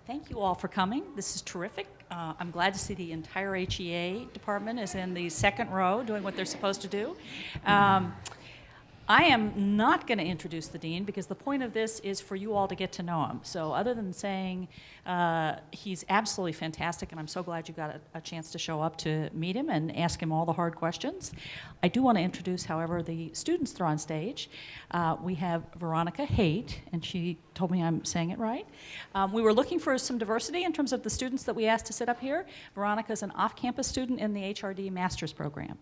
Thank you all for coming. This is terrific. I'm glad to see the entire HEA department is in the second row doing what they're supposed to do. I am not going to introduce the dean because the point of this is for you all to get to know him. So other than saying he's absolutely fantastic, and I'm so glad you got a chance to show up to meet him and ask him all the hard questions, I do want to introduce, however, the students that are on stage. We have Veronica Haight, and she told me I'm saying it right. We were looking for some diversity in terms of the students that we asked to sit up here. Veronica is an off-campus student in the HRD master's program.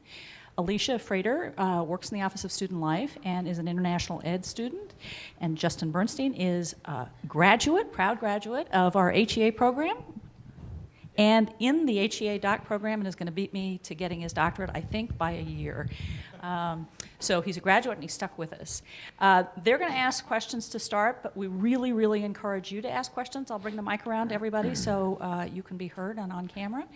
Alicia Frater works in the Office of Student Life and is an international ed student. And Justin Bernstein is a graduate, proud graduate of our HEA program and in the HEA doc program, and is going to beat me to getting his doctorate, I think, by a year. So he's a graduate and he's stuck with us. They're going to ask questions to start, but we really, really encourage you to ask questions. I'll bring the mic around to everybody so you can be heard and on camera.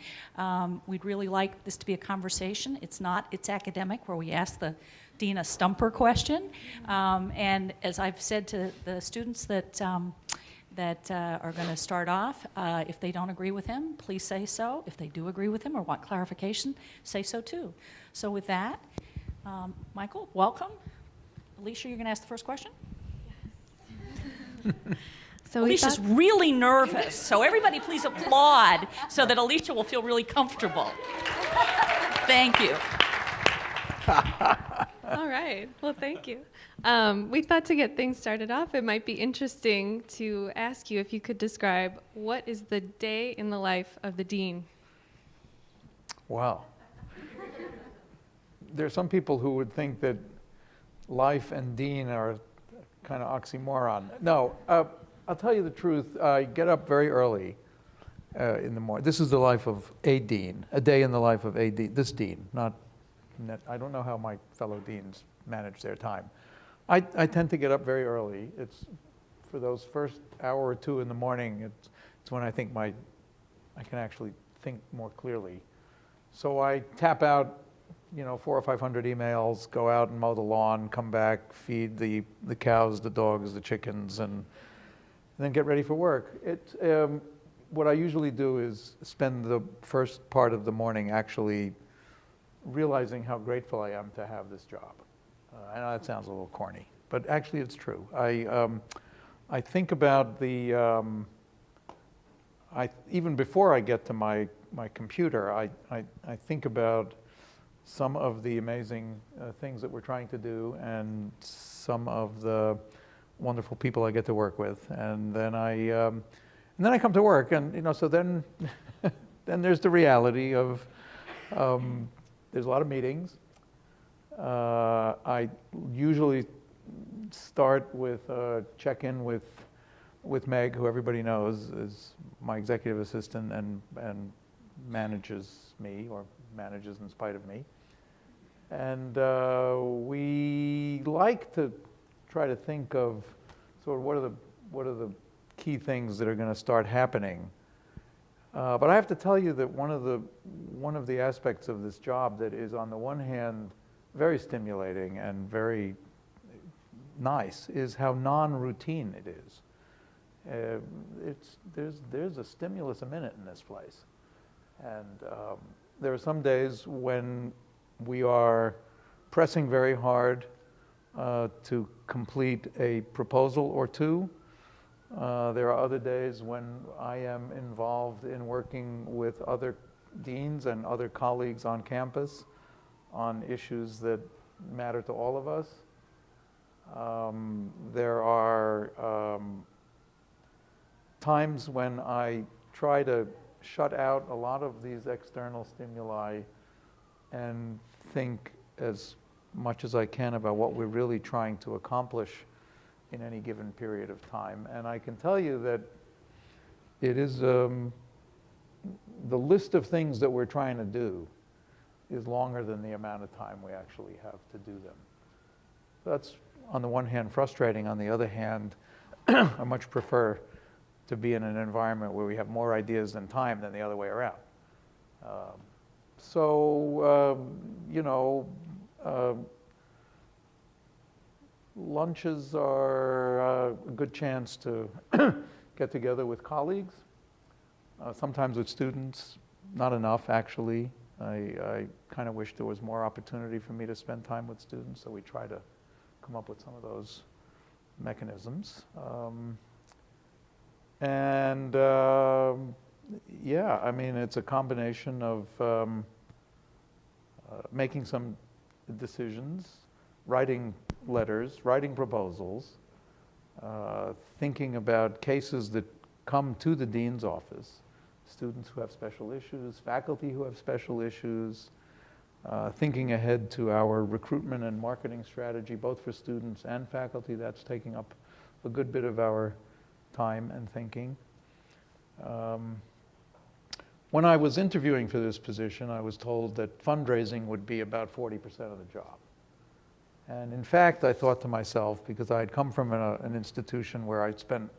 We'd really like this to be a conversation. It's academic, where we ask the dean a stumper question. And as I've said to the students that are going to start off, if they don't agree with him, please say so. If they do agree with him or want clarification, say so too. So with that, Michael, welcome. Alicia, you're going to ask the first question? Yes. So Alicia's really nervous, so everybody please applaud so that Alicia will feel really comfortable. Thank you. All right. Well, thank you. We thought to get things started off, it might be interesting to ask you if you could describe what is the day in the life of the dean? Wow. There are some people who would think that life and dean are kind of oxymoron. No, I'll tell you the truth. I get up very early in the morning. This is the life of a dean, a day in the life of a dean, this dean, not, I don't know how my fellow deans manage their time. I tend to get up very early. It's for those first hour or two in the morning, it's when I think I can actually think more clearly. So I tap out 400 or 500 emails, go out and mow the lawn, come back, feed the cows, the dogs, the chickens, and then get ready for work. What I usually do is spend the first part of the morning actually realizing how grateful I am to have this job. I know that sounds a little corny, but actually it's true. I think about even before I get to my computer, I think about some of the amazing things that we're trying to do and some of the wonderful people I get to work with. And then I come to work, and so then there's the reality of there's a lot of meetings. I usually start with a check-in with Meg, who everybody knows is my executive assistant and manages me, or manages in spite of me. And we like to try to think of sort of what are the key things that are going to start happening. But I have to tell you that one of the aspects of this job that is, on the one hand, very stimulating and very nice is how non-routine it is. There's a stimulus a minute in this place, and there are some days when we are pressing very hard to complete a proposal or two. There are other days when I am involved in working with other deans and other colleagues on campus on issues that matter to all of us. There are times when I try to shut out a lot of these external stimuli and think as much as I can about what we're really trying to accomplish in any given period of time. And I can tell you that it is the list of things that we're trying to do is longer than the amount of time we actually have to do them. That's, on the one hand, frustrating. On the other hand, I much prefer to be in an environment where we have more ideas than time than the other way around. Lunches are a good chance to get together with colleagues. sometimes with students, not enough actually. I kind of wish there was more opportunity for me to spend time with students, so we try to come up with some of those mechanisms. Yeah, I mean, it's a combination of making some decisions, writing letters, writing proposals, thinking about cases that come to the dean's office, students who have special issues, faculty who have special issues, thinking ahead to our recruitment and marketing strategy, both for students and faculty. That's taking up a good bit of our time and thinking. When I was interviewing for this position, I was told that fundraising would be about 40% of the job. And in fact, I thought to myself, because I had come from an institution where I'd spent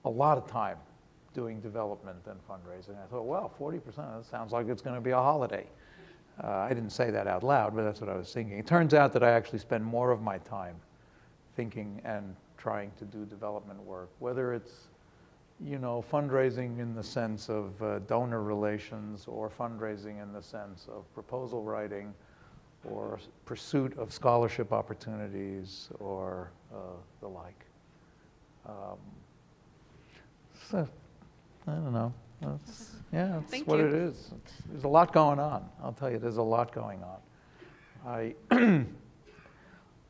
a lot of time doing development and fundraising, I thought, well, 40%, that sounds like it's going to be a holiday. I didn't say that out loud, but that's what I was thinking. It turns out that I actually spend more of my time thinking and trying to do development work, whether it's, you know, fundraising in the sense of donor relations, or fundraising in the sense of proposal writing, or pursuit of scholarship opportunities, or the like. So, I don't know. That's Thank what you. it is. There's a lot going on. I'll tell you, there's a lot going on.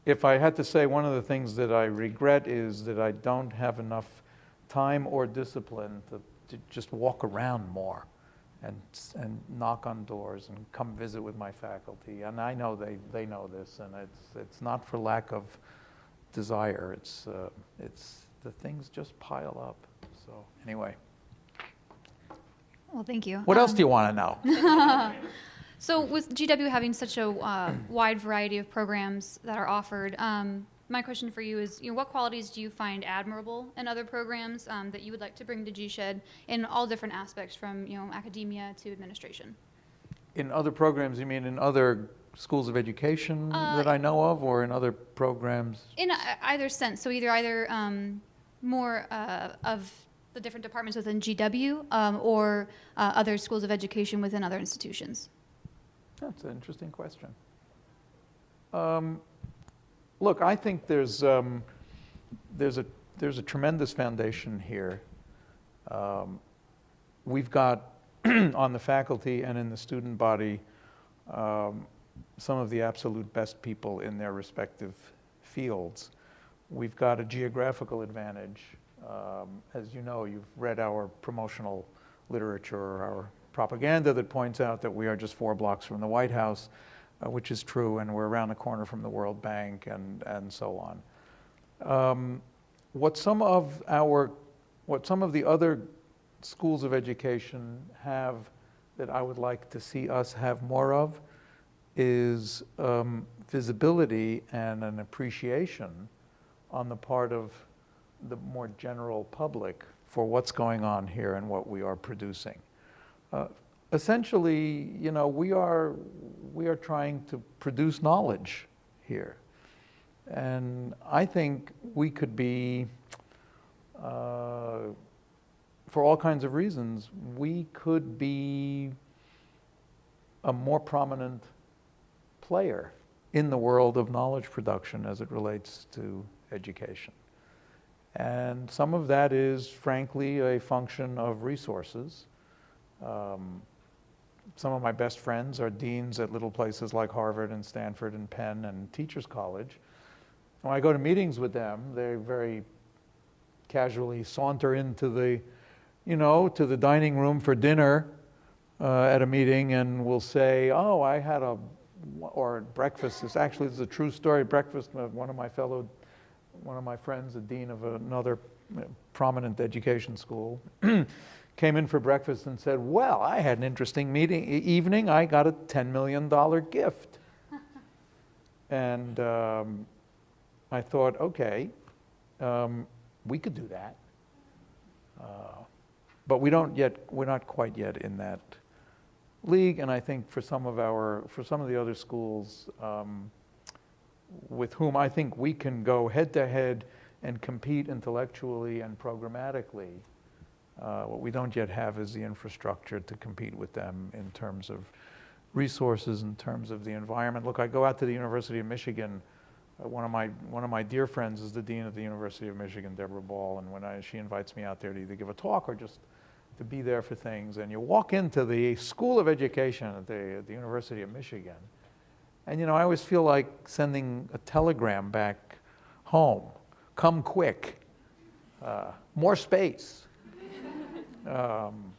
If I had to say, one of the things that I regret is that I don't have enough time or discipline to just walk around more and knock on doors and come visit with my faculty. And I know they know this, and it's not for lack of desire. It's the things just pile up. So anyway. Well, thank you. What else do you want to know? So with GW having such a wide variety of programs that are offered, my question for you is, what qualities do you find admirable in other programs that you would like to bring to GSEHD in all different aspects, from academia to administration? In other programs, you mean in other schools of education that I know of, or in other programs? In either sense. So either more of the different departments within GW or other schools of education within other institutions. That's an interesting question. Look, I think there's a tremendous foundation here. We've got on the faculty and in the student body some of the absolute best people in their respective fields. We've got a geographical advantage. As you know, you've read our promotional literature, our propaganda that points out that we are just 4 blocks from the White House, which is true, and we're around the corner from the World Bank, and so on. What some of the other schools of education have that I would like to see us have more of is visibility and an appreciation on the part of the more general public for what's going on here and what we are producing. Essentially, we are trying to produce knowledge here. And I think we could be, for all kinds of reasons, we could be a more prominent player in the world of knowledge production as it relates to education. And some of that is, frankly, a function of resources. Some of my best friends are deans at little places like Harvard and Stanford and Penn and Teachers College. When I go to meetings with them, they very casually saunter into the, to the dining room for dinner at a meeting, and will say, "Oh, I had or breakfast." This is a true story. Breakfast, one of my friends, a dean of another prominent education school, came in for breakfast and said, "Well, I had an interesting evening. I got a $10 million gift." And I thought, okay, we could do that. But we're not quite yet in that league. And I think for some of the other schools with whom I think we can go head to head and compete intellectually and programmatically, What we don't yet have is the infrastructure to compete with them in terms of resources, in terms of the environment. Look, I go out to the University of Michigan. One of my dear friends is the dean of the University of Michigan, Deborah Ball, and when she invites me out there to either give a talk or just to be there for things, and you walk into the School of Education at the University of Michigan, and I always feel like sending a telegram back home. Come quick. More space.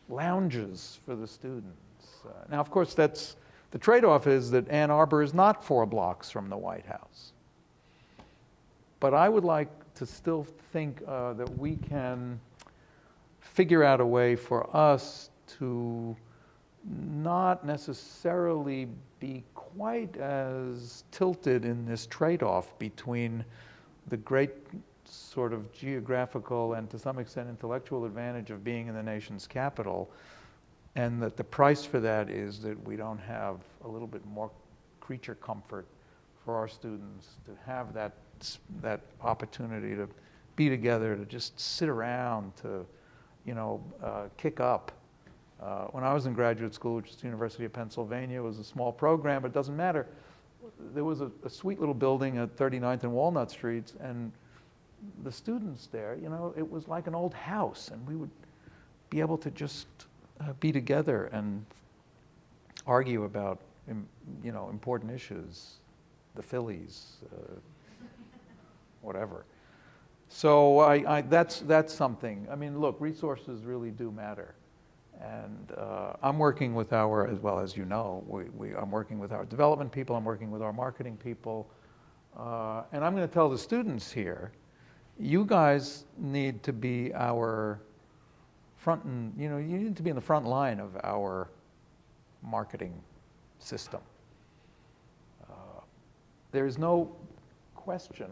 Lounges for the students. Now, of course, the trade-off is that Ann Arbor is not 4 blocks from the White House. But I would like to still think that we can figure out a way for us to not necessarily be quite as tilted in this trade-off between the great sort of geographical and to some extent intellectual advantage of being in the nation's capital, and that the price for that is that we don't have a little bit more creature comfort for our students to have that opportunity to be together, to just sit around, to kick up. When I was in graduate school, which is the University of Pennsylvania, it was a small program, but it doesn't matter. There was a sweet little building at 39th and Walnut Streets, and the students there, it was like an old house, and we would be able to just be together and argue about, important issues, the Phillies, whatever. So that's something. I mean, look, resources really do matter. And I'm working with as well as I'm working with our development people, I'm working with our marketing people, and I'm going to tell the students here, you guys need to be our you need to be in the front line of our marketing system. There's no question,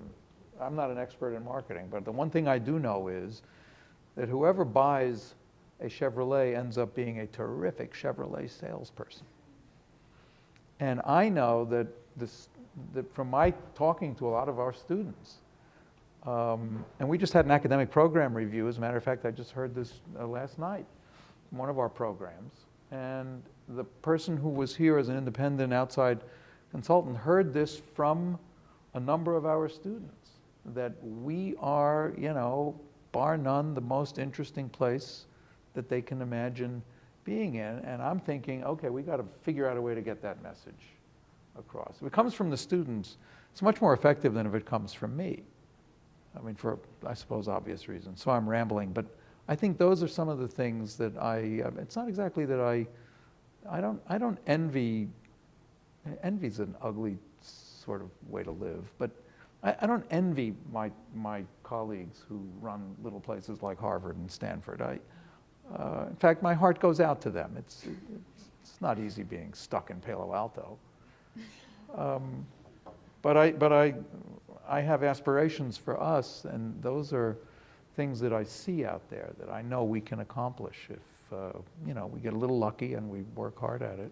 I'm not an expert in marketing, but the one thing I do know is that whoever buys a Chevrolet ends up being a terrific Chevrolet salesperson. And I know that from my talking to a lot of our students, and we just had an academic program review. As a matter of fact, I just heard this last night from one of our programs. And the person who was here as an independent outside consultant heard this from a number of our students, that we are, bar none, the most interesting place that they can imagine being in. And I'm thinking, okay, we got to figure out a way to get that message across. If it comes from the students, it's much more effective than if it comes from me. I mean, for, I suppose, obvious reasons. So I'm rambling, but I think those are some of the things that it's not exactly that I don't envy, envy's an ugly sort of way to live, but I don't envy my colleagues who run little places like Harvard and Stanford. In fact, my heart goes out to them. It's not easy being stuck in Palo Alto. But I have aspirations for us, and those are things that I see out there that I know we can accomplish if we get a little lucky and we work hard at it.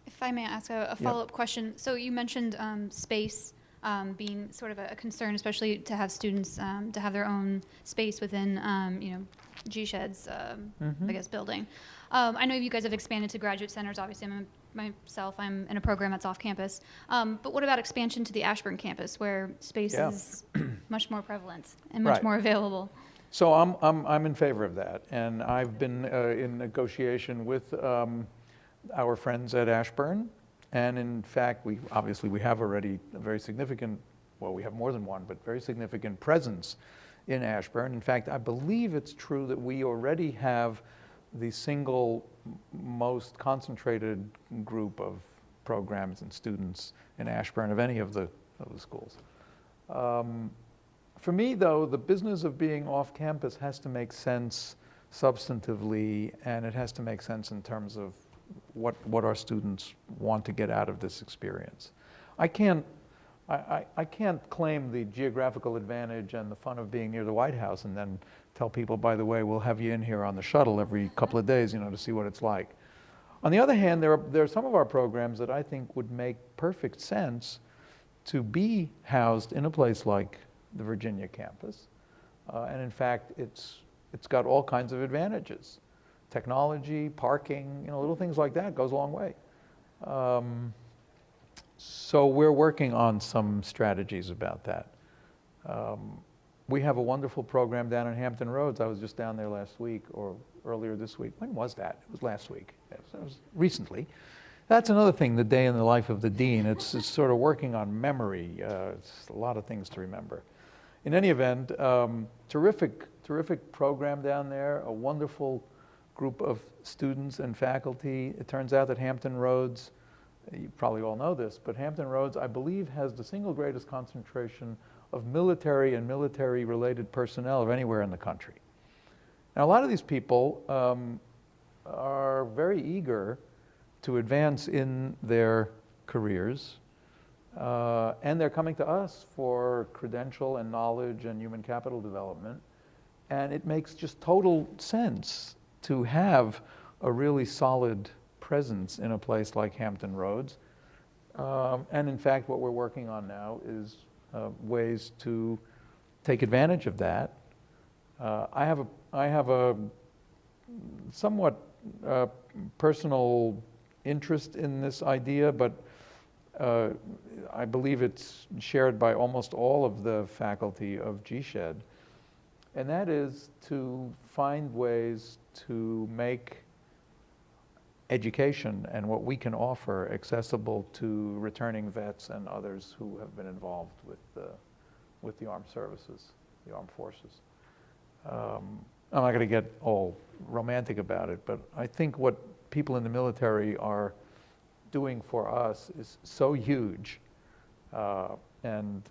If I may ask a follow-up question. So you mentioned space being sort of a concern, especially to have students to have their own space within GSEHD's I guess building. I know you guys have expanded to graduate centers. Obviously, I'm in a program that's off campus. But what about expansion to the Ashburn campus, where space is much more prevalent and much more available? So I'm in favor of that, and I've been in negotiation with our friends at Ashburn, and in fact, we have already a very significant, well, we have more than one, but very significant presence in Ashburn. In fact, I believe it's true that we already have the single most concentrated group of programs and students in Ashburn of any of the schools. For me, though, the business of being off campus has to make sense substantively, and it has to make sense in terms of what our students want to get out of this experience. I can't claim the geographical advantage and the fun of being near the White House and then tell people, by the way, we'll have you in here on the shuttle every couple of days, to see what it's like. On the other hand, there are some of our programs that I think would make perfect sense to be housed in a place like the Virginia campus. And in fact, it's it's got all kinds of advantages. Technology, parking, little things like that goes a long way. So we're working on some strategies about that. We have a wonderful program down in Hampton Roads. I was just down there last week or earlier this week. When was that? It was last week. It was recently. That's another thing, the day in the life of the dean. It's sort of working on memory. It's a lot of things to remember. In any event, terrific program down there, a wonderful group of students and faculty. It turns out that Hampton Roads, you probably all know this, but Hampton Roads, I believe, has the single greatest concentration of military and military-related personnel of anywhere in the country. Now, a lot of these people are very eager to advance in their careers, and they're coming to us for credential and knowledge and human capital development, and it makes just total sense to have a really solid presence in a place like Hampton Roads. And in fact, what we're working on now is ways to take advantage of that. I have a somewhat personal interest in this idea, but I believe it's shared by almost all of the faculty of GSEHD, and that is to find ways to make education and what we can offer accessible to returning vets and others who have been involved with the armed services, the armed forces. I'm not going to get all romantic about it, but I think what people in the military are doing for us is so huge. And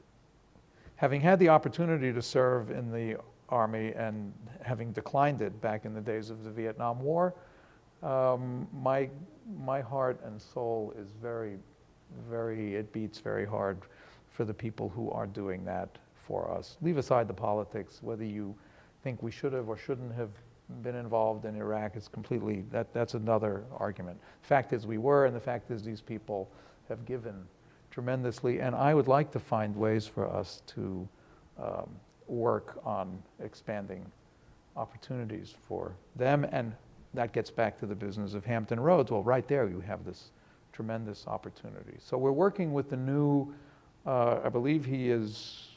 having had the opportunity to serve in the Army and having declined it back in the days of the Vietnam War, my heart and soul is it beats very hard for the people who are doing that for us. Leave aside the politics, whether you think we should have or shouldn't have been involved in Iraq is completely, that's another argument. The fact is we were, and the fact is these people have given tremendously, and I would like to find ways for us to work on expanding opportunities for them, and that gets back to the business of Hampton Roads. Well, right there you have this tremendous opportunity. So we're working with the new, I believe he is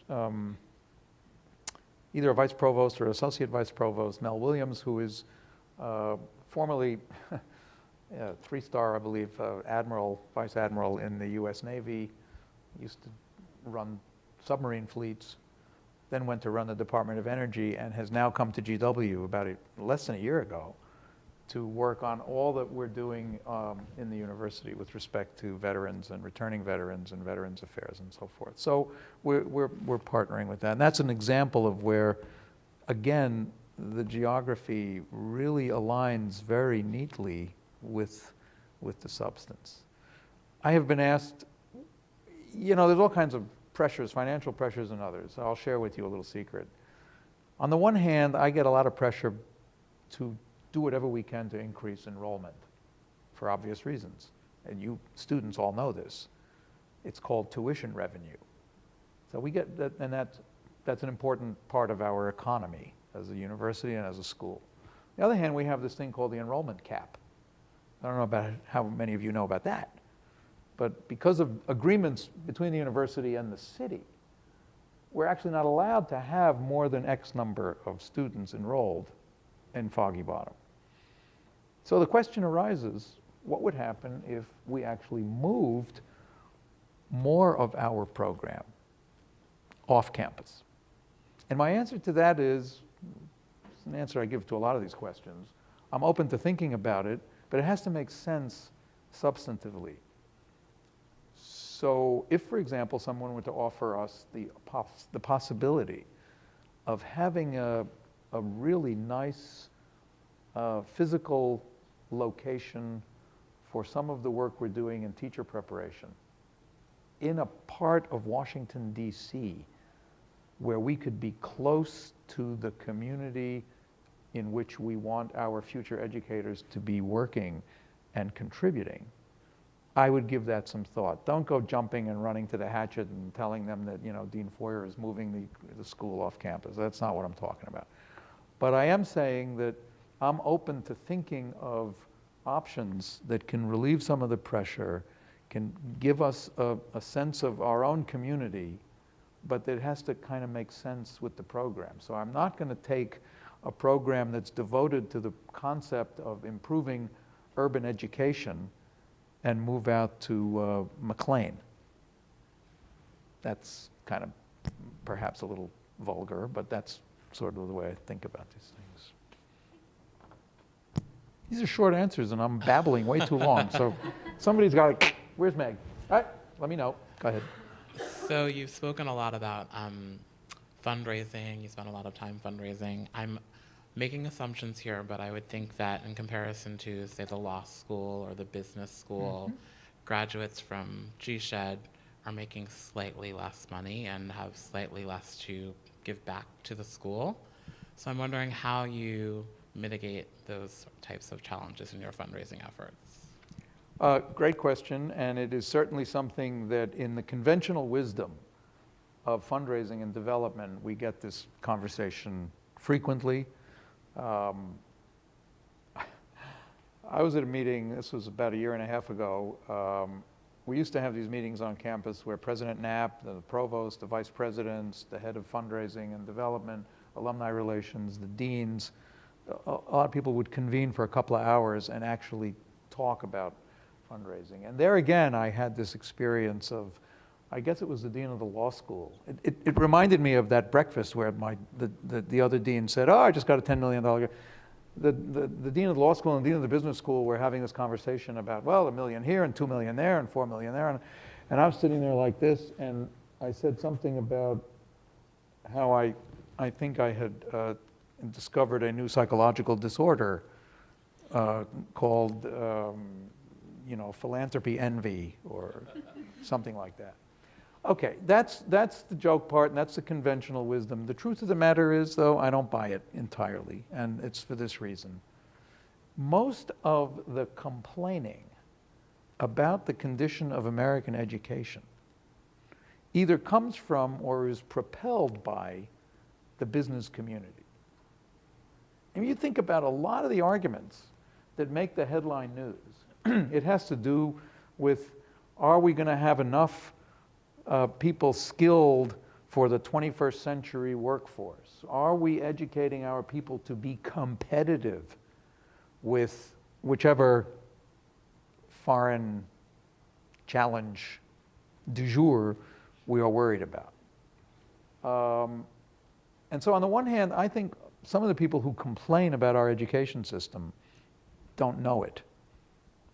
either a vice provost or associate vice provost, Mel Williams, who is formerly three-star, I believe, admiral, vice admiral in the U.S. Navy, used to run submarine fleets, then went to run the Department of Energy, and has now come to GW about less than a year ago to work on all that we're doing in the university with respect to veterans and returning veterans and veterans affairs and so forth. So we're partnering with that. And that's an example of where, again, the geography really aligns very neatly with the substance. I have been asked, there's all kinds of pressures, financial pressures and others. I'll share with you a little secret. On the one hand, I get a lot of pressure to do whatever we can to increase enrollment for obvious reasons. And you students all know this. It's called tuition revenue. So we get that, and that's an important part of our economy as a university and as a school. On the other hand, we have this thing called the enrollment cap. I don't know about how many of you know about that. But because of agreements between the university and the city, we're actually not allowed to have more than X number of students enrolled in Foggy Bottom. So the question arises, what would happen if we actually moved more of our program off campus? And my answer to that is, it's an answer I give to a lot of these questions. I'm open to thinking about it, but it has to make sense substantively. So if, for example, someone were to offer us the possibility of having a really nice physical location for some of the work we're doing in teacher preparation in a part of Washington, D.C., where we could be close to the community in which we want our future educators to be working and contributing, I would give that some thought. Don't go jumping and running to the hatchet and telling them that, Dean Feuer is moving the school off campus. That's not what I'm talking about. But I am saying that I'm open to thinking of options that can relieve some of the pressure, can give us a sense of our own community, but that has to kind of make sense with the program. So I'm not going to take a program that's devoted to the concept of improving urban education and move out to McLean. That's kind of perhaps a little vulgar, but that's sort of the way I think about these things. These are short answers, and I'm babbling way too long. So somebody's got to, where's Meg? All right, let me know. Go ahead. So you've spoken a lot about fundraising. You spent a lot of time fundraising. I'm making assumptions here, but I would think that in comparison to, say, the law school or the business school, graduates from GSEHD are making slightly less money and have slightly less to give back to the school. So I'm wondering how you mitigate those types of challenges in your fundraising efforts. Great question, and it is certainly something that in the conventional wisdom of fundraising and development, we get this conversation frequently. I was at a meeting, this was about 1.5 years ago. We used to have these meetings on campus where President Knapp, the provost, the vice presidents, the head of fundraising and development, alumni relations, the deans, a lot of people would convene for a couple of hours and actually talk about fundraising. And there again, I had this experience of, I guess it was the dean of the law school. It reminded me of that breakfast where the other dean said, oh, I just got a $10 million. The dean of the law school and the dean of the business school were having this conversation about, well, $1 million here and $2 million there and $4 million there. And I was sitting there like this, and I said something about how I think I had discovered a new psychological disorder called, philanthropy envy or something like that. Okay, that's the joke part, and that's the conventional wisdom. The truth of the matter is, though, I don't buy it entirely, and it's for this reason. Most of the complaining about the condition of American education either comes from or is propelled by the business community. And you think about a lot of the arguments that make the headline news, it has to do with, are we going to have enough people skilled for the 21st century workforce? Are we educating our people to be competitive with whichever foreign challenge du jour we are worried about? And so on the one hand, I think some of the people who complain about our education system don't know it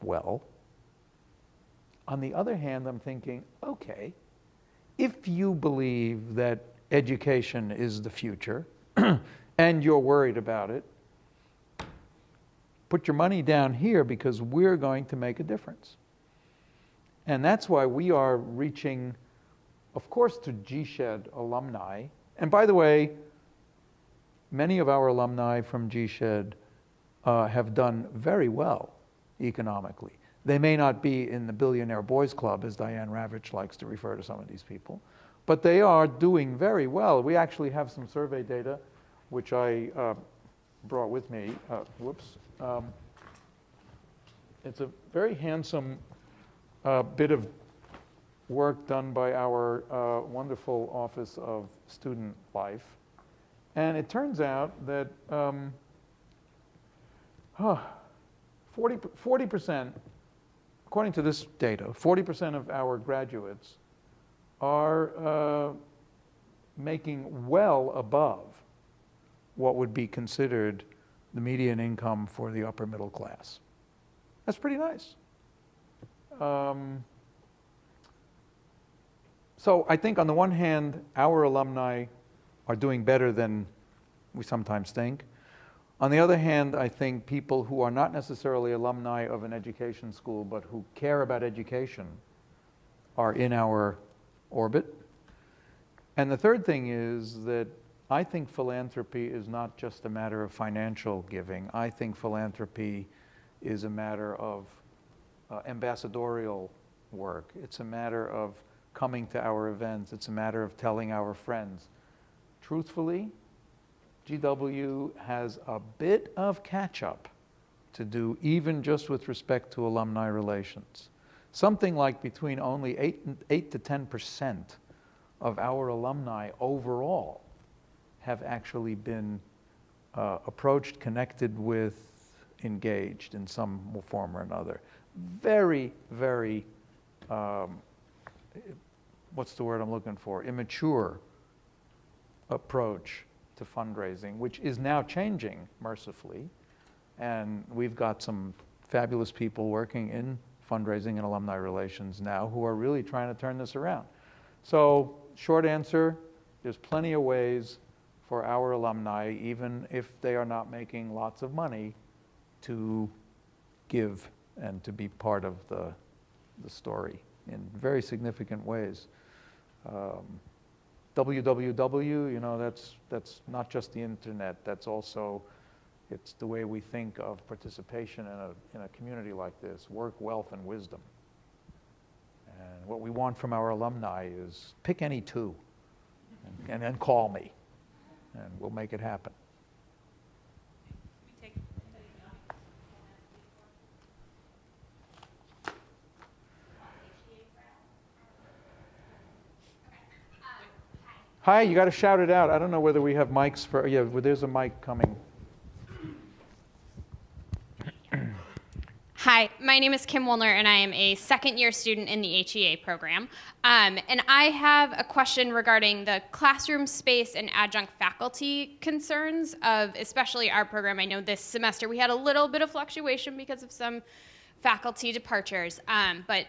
well. On the other hand, I'm thinking, okay, if you believe that education is the future and you're worried about it, put your money down here because we're going to make a difference. And that's why we are reaching, of course, to GSEHD alumni. And by the way, many of our alumni from GSEHD have done very well economically. They may not be in the Billionaire Boys Club, as Diane Ravitch likes to refer to some of these people, but they are doing very well. We actually have some survey data, which I brought with me. It's a very handsome bit of work done by our wonderful Office of Student Life. And it turns out that 40%, according to this data, 40% of our graduates are making well above what would be considered the median income for the upper middle class. That's pretty nice. So I think on the one hand, our alumni are doing better than we sometimes think. On the other hand, I think people who are not necessarily alumni of an education school, but who care about education, are in our orbit. And the third thing is that I think philanthropy is not just a matter of financial giving. I think philanthropy is a matter of ambassadorial work. It's a matter of coming to our events. It's a matter of telling our friends. Truthfully, GW has a bit of catch-up to do, even just with respect to alumni relations. Something like between only 8 to 10% of our alumni overall have actually been approached, connected with, engaged in some form or another. Very, very, what's the word I'm looking for? Immature approach to fundraising, which is now changing, mercifully. And we've got some fabulous people working in fundraising and alumni relations now who are really trying to turn this around. So, short answer, there's plenty of ways for our alumni, even if they are not making lots of money, to give and to be part of the story in very significant ways. www, you know, that's not just the internet, that's also, it's the way we think of participation in a community like this: work, wealth, and wisdom. And what we want from our alumni is pick any two and then call me, and we'll make it happen. Hi, you got to shout it out. I don't know whether we have mics for, yeah, well, there's a mic coming. Hi, my name is Kim Woolner, and I am a second-year student in the HEA program. And I have a question regarding the classroom space and adjunct faculty concerns of especially our program. I know this semester we had a little bit of fluctuation because of some faculty departures, but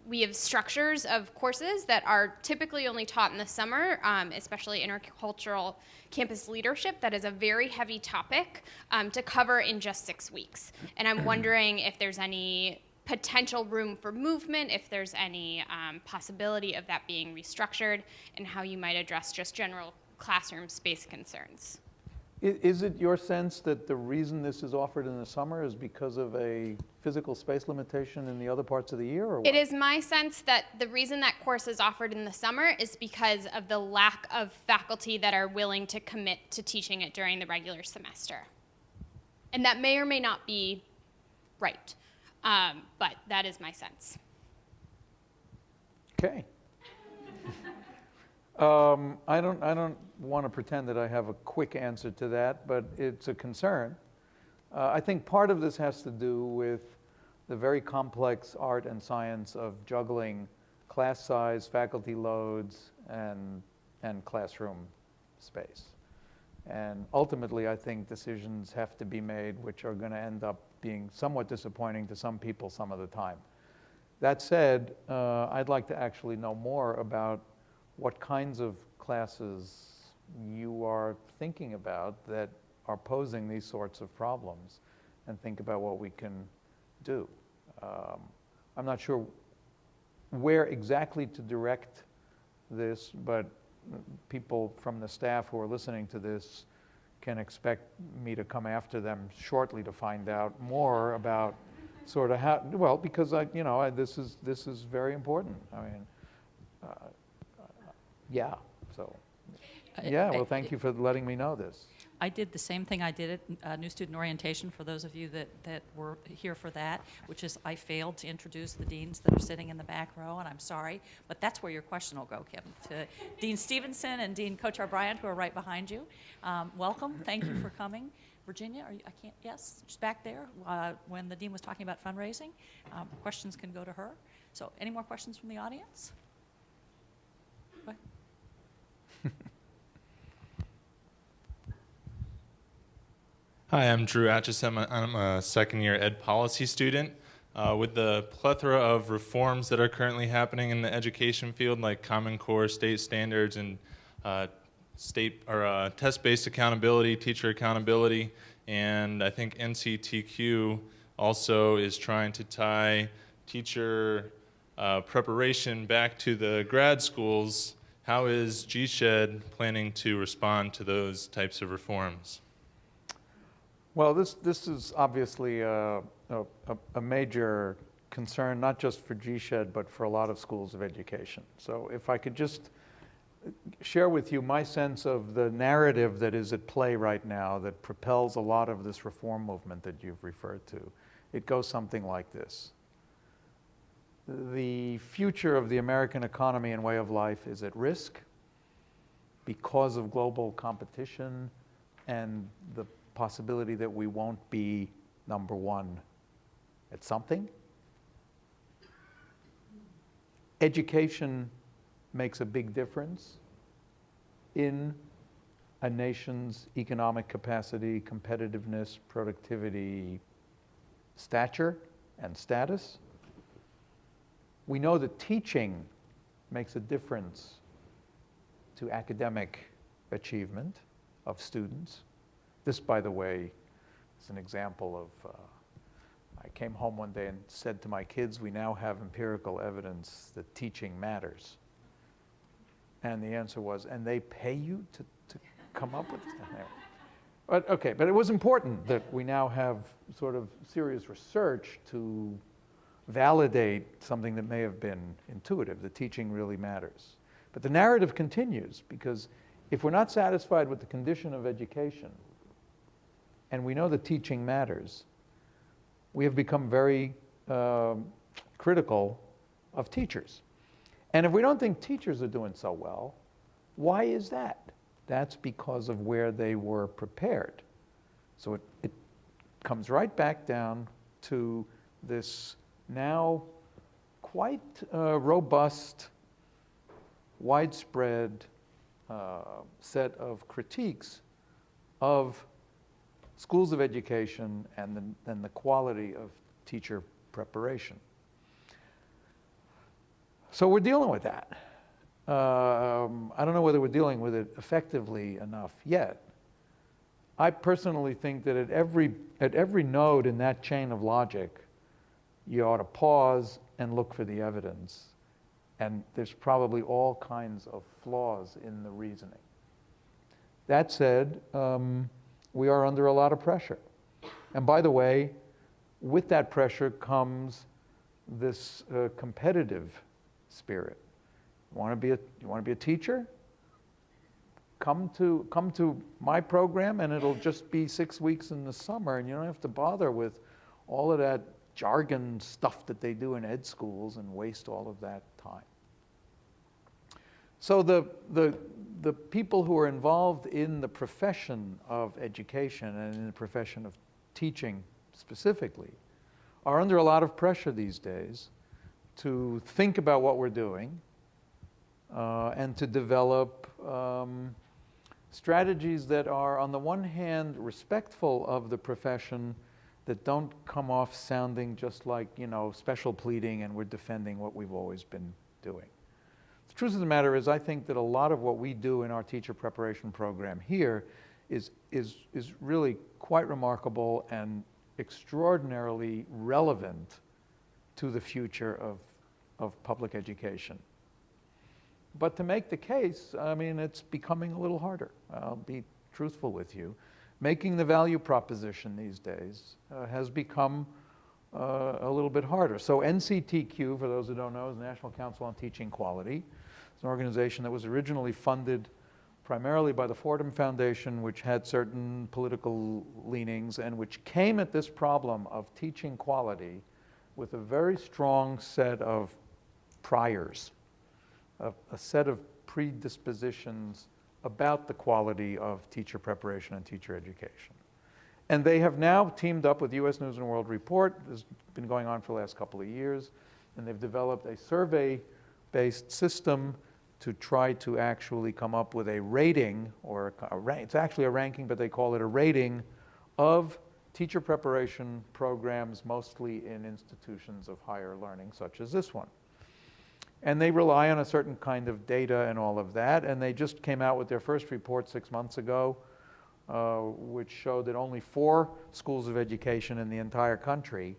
we have structures of courses that are typically only taught in the summer, especially intercultural campus leadership. That is a very heavy topic to cover in just 6 weeks. And I'm wondering if there's any potential room for movement, if there's any possibility of that being restructured, and how you might address just general classroom space concerns. Is it your sense that the reason this is offered in the summer is because of a physical space limitation in the other parts of the year, or what? It is my sense that the reason that course is offered in the summer is because of the lack of faculty that are willing to commit to teaching it during the regular semester. And that may or may not be right, but that is my sense. Okay. I don't want to pretend that I have a quick answer to that, but it's a concern. I think part of this has to do with the very complex art and science of juggling class size, faculty loads, and classroom space. And ultimately, I think decisions have to be made which are going to end up being somewhat disappointing to some people some of the time. That said, I'd like to actually know more about what kinds of classes you are thinking about that are posing these sorts of problems, and think about what we can do. I'm not sure where exactly to direct this, but people from the staff who are listening to this can expect me to come after them shortly to find out more about sort of how, well, because this is very important. I mean, yeah, so. Yeah, well, thank you for letting me know this. I did the same thing I did at New Student Orientation, for those of you that were here for that, which is I failed to introduce the deans that are sitting in the back row, and I'm sorry, but that's where your question will go, Kim, to Dean Stevenson and Dean Kochar Bryant, who are right behind you. Welcome, thank you for coming. Virginia, yes, she's back there. When the dean was talking about fundraising, questions can go to her. So any more questions from the audience? Go ahead. Hi, I'm Drew Atchison. I'm a second-year ed policy student. With the plethora of reforms that are currently happening in the education field, like Common Core, state standards, and test-based accountability, teacher accountability, and I think NCTQ also is trying to tie teacher preparation back to the grad schools. How is GSEHD planning to respond to those types of reforms? Well, this is obviously a major concern, not just for GSEHD, but for a lot of schools of education. So if I could just share with you my sense of the narrative that is at play right now that propels a lot of this reform movement that you've referred to. It goes something like this. The future of the American economy and way of life is at risk because of global competition and the possibility that we won't be number one at something. Education makes a big difference in a nation's economic capacity, competitiveness, productivity, stature, and status. We know that teaching makes a difference to academic achievement of students. This, by the way, is an example of, I came home one day and said to my kids, we now have empirical evidence that teaching matters. And the answer was, and they pay you to come up with that? But okay, but it was important that we now have sort of serious research to validate something that may have been intuitive, that teaching really matters. But the narrative continues, because if we're not satisfied with the condition of education, and we know that teaching matters, we have become very critical of teachers. And if we don't think teachers are doing so well, why is that? That's because of where they were prepared. So it comes right back down to this now quite robust, widespread set of critiques of schools of education and the quality of teacher preparation. So we're dealing with that. I don't know whether we're dealing with it effectively enough yet. I personally think that at every node in that chain of logic, you ought to pause and look for the evidence. And there's probably all kinds of flaws in the reasoning. That said, we are under a lot of pressure. And by the way, with that pressure comes this competitive spirit. You want to be a teacher? Come to my program, and it'll just be 6 weeks in the summer, and you don't have to bother with all of that jargon stuff that they do in ed schools and waste all of that time. So the people who are involved in the profession of education and in the profession of teaching specifically are under a lot of pressure these days to think about what we're doing and to develop strategies that are, on the one hand, respectful of the profession, that don't come off sounding just like, special pleading and we're defending what we've always been doing. The truth of the matter is, I think that a lot of what we do in our teacher preparation program here is really quite remarkable and extraordinarily relevant to the future of public education. But to make the case, it's becoming a little harder. I'll be truthful with you. Making the value proposition these days has become a little bit harder. So NCTQ, for those who don't know, is the National Council on Teaching Quality. It's an organization that was originally funded primarily by the Fordham Foundation, which had certain political leanings and which came at this problem of teaching quality with a very strong set of priors, a set of predispositions about the quality of teacher preparation and teacher education. And they have now teamed up with U.S. News & World Report. This has been going on for the last couple of years. And they've developed a survey-based system to try to actually come up with a rating, or it's actually a ranking, but they call it a rating of teacher preparation programs, mostly in institutions of higher learning, such as this one. And they rely on a certain kind of data and all of that, and they just came out with their first report 6 months ago, which showed that only 4 schools of education in the entire country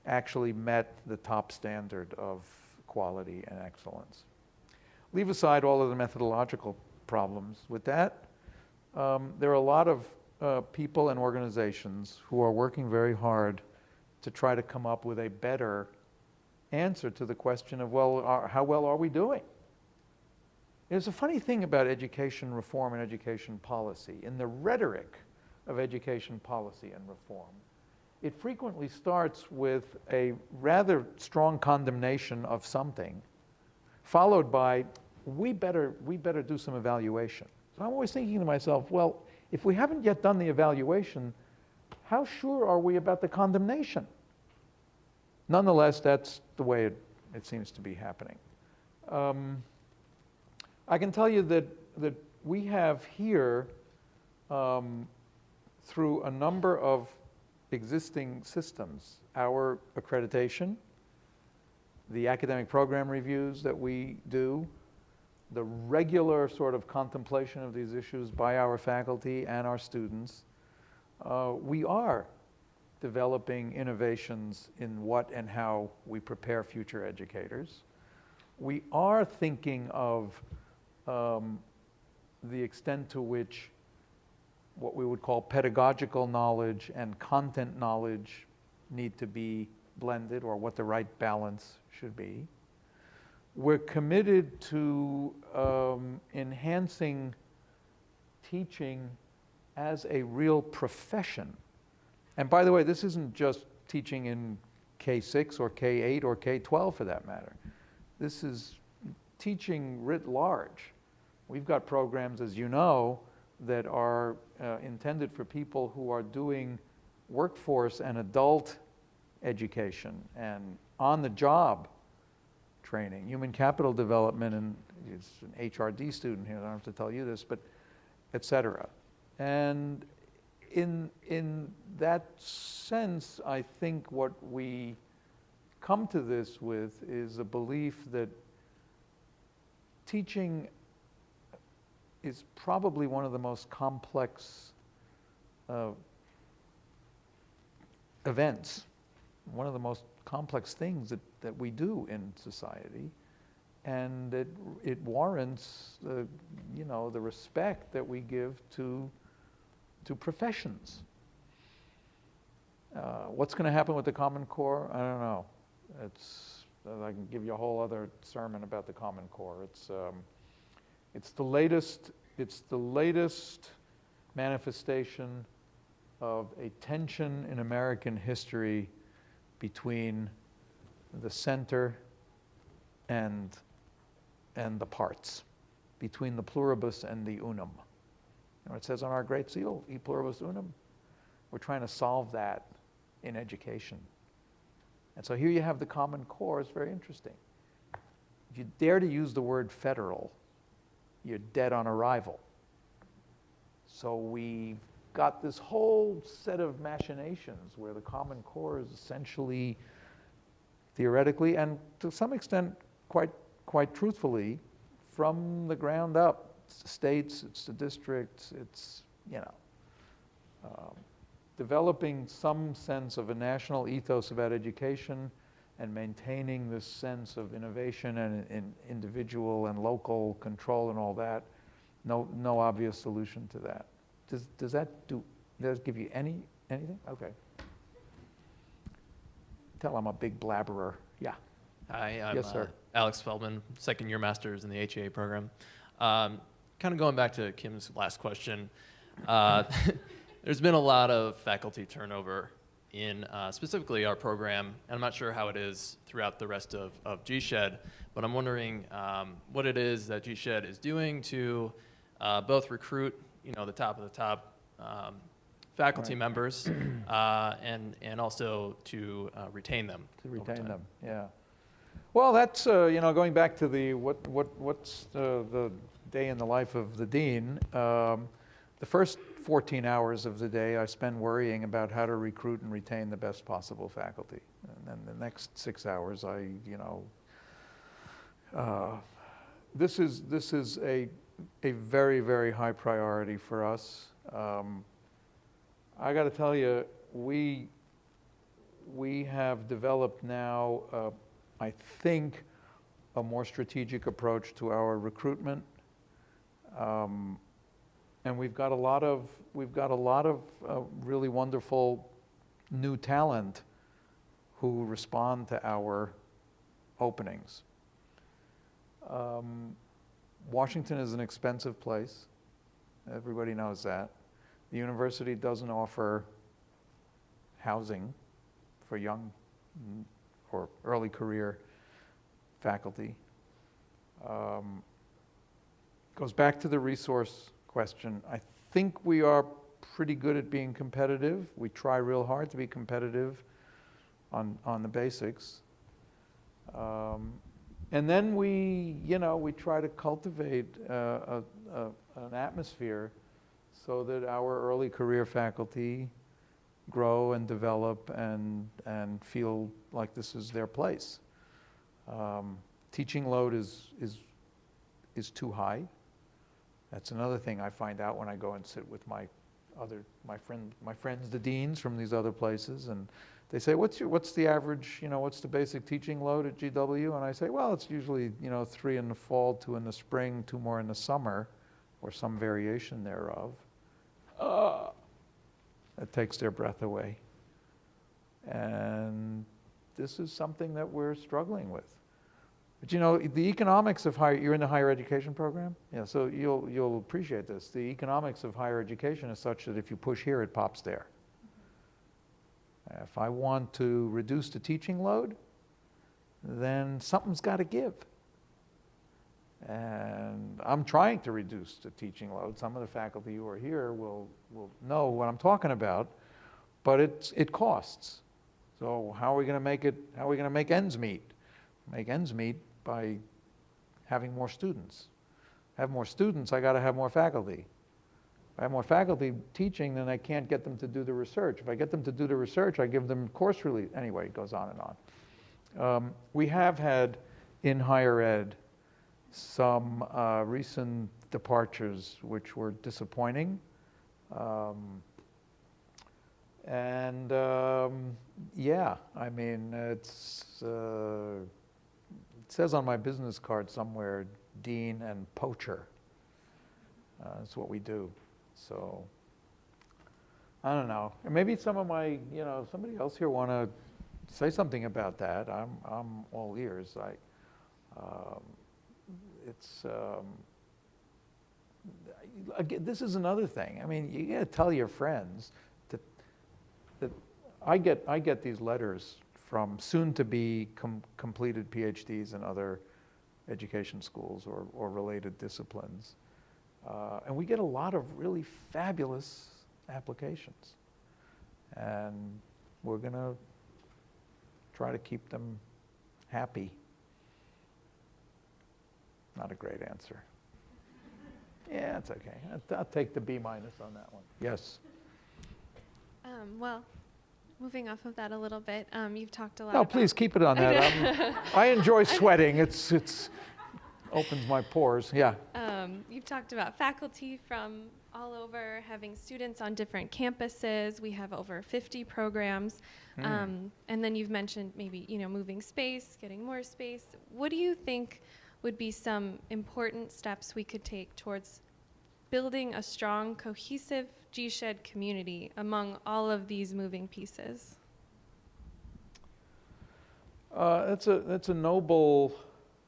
actually met the top standard of quality and excellence. Leave aside all of the methodological problems with that. There are a lot of people and organizations who are working very hard to try to come up with a better answer to the question of, well, how well are we doing? There's a funny thing about education reform and education policy. In the rhetoric of education policy and reform, it frequently starts with a rather strong condemnation of something, followed by, we better do some evaluation. So I'm always thinking to myself, well, if we haven't yet done the evaluation, how sure are we about the condemnation? Nonetheless, that's the way it seems to be happening. I can tell you that we have here, through a number of existing systems, our accreditation, the academic program reviews that we do, the regular sort of contemplation of these issues by our faculty and our students, we are developing innovations in what and how we prepare future educators. We are thinking of the extent to which what we would call pedagogical knowledge and content knowledge need to be blended, or what the right balance should be. We're committed to enhancing teaching as a real profession. And by the way, this isn't just teaching in K-6 or K-8 or K-12 for that matter. This is teaching writ large. We've got programs, as you know, that are intended for people who are doing workforce and adult education and on-the-job training, human capital development, and it's an HRD student here, I don't have to tell you this, but et cetera. And in that sense, I think what we come to this with is a belief that teaching is probably one of the most complex events, one of the most complex things that we do in society, and that it warrants the respect that we give to professions. What's going to happen with the Common Core? I don't know. I can give you a whole other sermon about the Common Core. It's the latest manifestation of a tension in American history between the center and the parts, between the pluribus and the unum. You know, it says on our Great Seal, e pluribus unum. We're trying to solve that in education. And so here you have the Common Core. It's very interesting. If you dare to use the word federal, you're dead on arrival. So we've got this whole set of machinations where the Common Core is essentially, theoretically, and to some extent, quite truthfully, from the ground up. It's the states, it's the districts, it's, developing some sense of a national ethos about education and maintaining this sense of innovation and individual and local control and all that. No obvious solution to that. Does that give you anything? Okay. Tell I'm a big blabberer. Yeah. Hi, I'm Yes, sir. Alex Feldman, second-year master's in the HEA program. Kind of going back to Kim's last question, there's been a lot of faculty turnover in specifically our program, and I'm not sure how it is throughout the rest of GSEHD, but I'm wondering what it is that GSEHD is doing to both recruit, the top of the top faculty members, and also to retain them. To retain them, yeah. Well, that's going back to the what's the day in the life of the dean. The first 14 hours of the day I spend worrying about how to recruit and retain the best possible faculty, and then the next 6 hours this is a very, very high priority for us. I got to tell you, we have developed now, I think, a more strategic approach to our recruitment, and we've got a lot of really wonderful new talent who respond to our openings. Washington is an expensive place. Everybody knows that. The university doesn't offer housing for young or early career faculty. Goes back to the resource question. I think we are pretty good at being competitive. We try real hard to be competitive on the basics. And then we try to cultivate an atmosphere so that our early career faculty grow and develop and feel like this is their place. Teaching load is too high. That's another thing I find out when I go and sit with my friends, the deans from these other places, and they say, what's the average, what's the basic teaching load at GW? And I say, well, it's usually, 3 in the fall, 2 in the spring, 2 more in the summer, or some variation thereof. It takes their breath away. And this is something that we're struggling with. But the economics of you're in the higher education program? Yeah, so you'll appreciate this. The economics of higher education is such that if you push here, it pops there. If I want to reduce the teaching load, then something's got to give. And I'm trying to reduce the teaching load. Some of the faculty who are here will know what I'm talking about, but it costs. So how are we going to make ends meet? Make ends meet by having more students. Have more students, I got to have more faculty. If I have more faculty teaching, then I can't get them to do the research. If I get them to do the research, I give them course release. Anyway, it goes on and on. We have had in higher ed some recent departures which were disappointing. Yeah, I mean, it says on my business card somewhere, dean and poacher. That's what we do. So, I don't know. And maybe some of somebody else here want to say something about that. I'm all ears. Again, this is another thing. I mean, you got to tell your friends that I get these letters from soon-to-be completed PhDs in other education schools or related disciplines. And we get a lot of really fabulous applications. And we're going to try to keep them happy. Not a great answer. Yeah, it's okay. I'll take the B- on that one. Yes? Well, moving off of that a little bit, you've talked a lot No, about... please keep it on that. I enjoy sweating. It's opens my pores. Yeah. You've talked about faculty from all over, having students on different campuses. We have over 50 programs. And then you've mentioned maybe, moving space, getting more space. What do you think would be some important steps we could take towards building a strong, cohesive GSEHD community among all of these moving pieces? That's a noble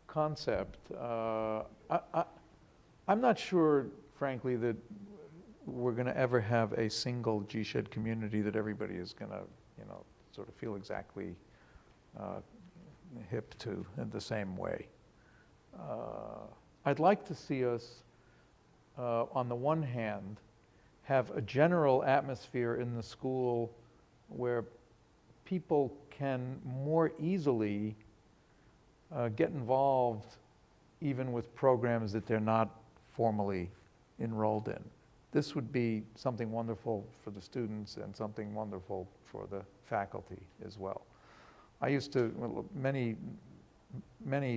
concept. I'm not sure, frankly, that we're going to ever have a single GSEHD community that everybody is going to, sort of feel exactly hip to in the same way. I'd like to see us, on the one hand, have a general atmosphere in the school where people can more easily get involved even with programs that they're not formally enrolled in. This would be something wonderful for the students and something wonderful for the faculty as well. I used to, many